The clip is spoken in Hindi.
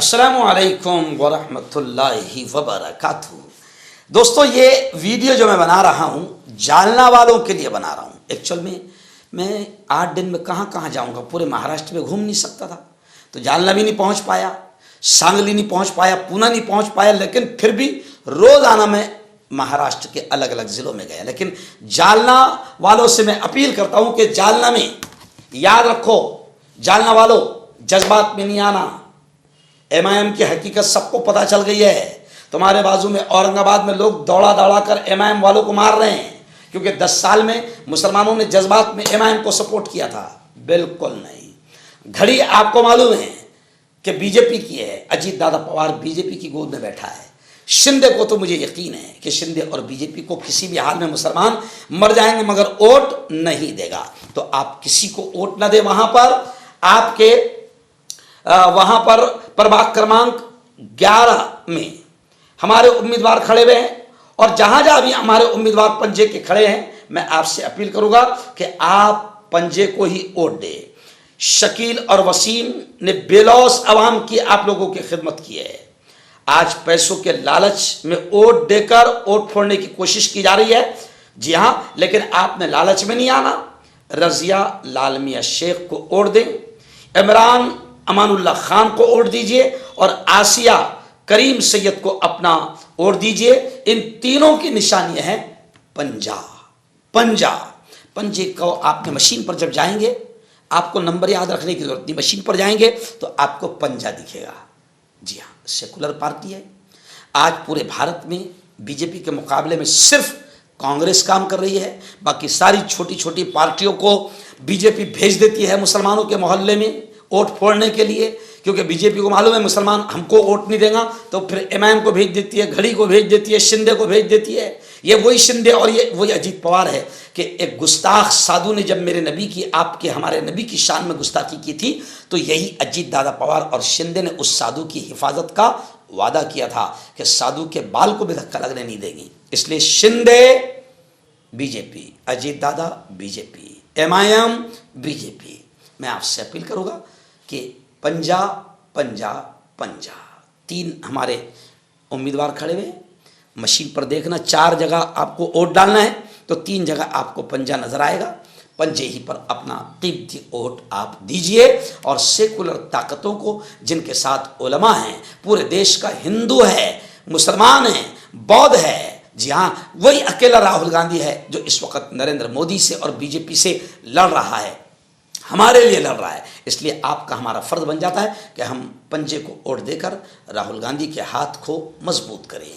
अस्सलामु अलैकुम वरहमतुल्लाहि वबरकातुहू। दोस्तों, ये वीडियो जो मैं बना रहा हूँ जालना वालों के लिए बना रहा हूँ। एक्चुअल में मैं 8 दिन में कहाँ कहाँ जाऊँगा, पूरे महाराष्ट्र में घूम नहीं सकता था, तो जालना भी नहीं पहुँच पाया, सांगली नहीं पहुँच पाया, पूना नहीं पहुँच पाया, लेकिन फिर भी रोज़ाना मैं महाराष्ट्र के अलग अलग ज़िलों में गया। लेकिन जालना वालों से मैं अपील करता हूँ कि जालना में याद रखो, जालना वालों जज्बात में नहीं आना। एमआईएम की हकीकत सबको पता चल गई है। तुम्हारे बाजू में औरंगाबाद में लोग दौड़ा दौड़ा कर एमआईएम वालों को मार रहे हैं, क्योंकि 10 साल में मुसलमानों ने जज्बात में एमआईएम को सपोर्ट किया था। बिल्कुल नहीं। घड़ी आपको मालूम है कि बीजेपी की है। अजीत दादा पवार बीजेपी की गोद में बैठा है। शिंदे को तो मुझे यकीन है कि शिंदे और बीजेपी को किसी भी हाल में मुसलमान मर जाएंगे मगर वोट नहीं देगा। तो आप किसी को वोट न दे। वहां पर आपके वहां पर प्रभाग क्रमांक 11 में हमारे उम्मीदवार खड़े हुए हैं, और जहां जहां भी हमारे उम्मीदवार पंजे के खड़े हैं, मैं आपसे अपील करूंगा कि आप पंजे को ही वोट दें। शकील और वसीम ने बेलौस अवाम की आप लोगों की खिदमत की है। आज पैसों के लालच में वोट देकर वोट फोड़ने की कोशिश की जा रही है। जी हां, लेकिन आपने लालच में नहीं आना। रजिया लाल मियां शेख को वोट दें, इमरान अमानुल्लाह खान को वोट दीजिए, और आसिया करीम सैयद को अपना वोट दीजिए। इन तीनों की निशानियां हैं पंजा। पंजा पंजे को आपने मशीन पर जब जाएंगे, आपको नंबर याद रखने की जरूरत नहीं, मशीन पर जाएंगे तो आपको पंजा दिखेगा। जी हाँ, सेकुलर पार्टी है। आज पूरे भारत में बीजेपी के मुकाबले में सिर्फ कांग्रेस काम कर रही है। बाकी सारी छोटी छोटी पार्टियों को बीजेपी भेज देती है मुसलमानों के मोहल्ले में वोट फोड़ने के लिए, क्योंकि बीजेपी को मालूम है मुसलमान हमको वोट नहीं देगा, तो फिर एमआईएम को भेज देती है, घड़ी को भेज देती है, शिंदे को भेज देती है। ये वही शिंदे और ये वही अजीत पवार है कि एक गुस्ताख साधु ने जब मेरे नबी की, आपके हमारे नबी की शान में गुस्ताखी की थी, तो यही अजीत दादा पवार और शिंदे ने उस साधु की हिफाजत का वादा किया था कि साधु के बाल को भी धक्का लगने नहीं देंगी। इसलिए शिंदे बीजेपी, अजीत दादा बीजेपी, एमआईएम बीजेपी। मैं आपसे अपील करूंगा कि पंजा पंजा पंजा। 3 हमारे उम्मीदवार खड़े हुए, मशीन पर देखना 4 जगह आपको वोट डालना है, तो 3 जगह आपको पंजा नजर आएगा। पंजे ही पर अपना कीमती वोट आप दीजिए, और सेकुलर ताकतों को, जिनके साथ उलमा हैं, पूरे देश का हिंदू है, मुसलमान है, बौद्ध है, जी हाँ, वही अकेला राहुल गांधी है जो इस वक्त नरेंद्र मोदी से और बीजेपी से लड़ रहा है, हमारे लिए लड़ रहा है। इसलिए आपका हमारा फर्ज बन जाता है कि हम पंजे को वोट देकर राहुल गांधी के हाथ को मजबूत करें।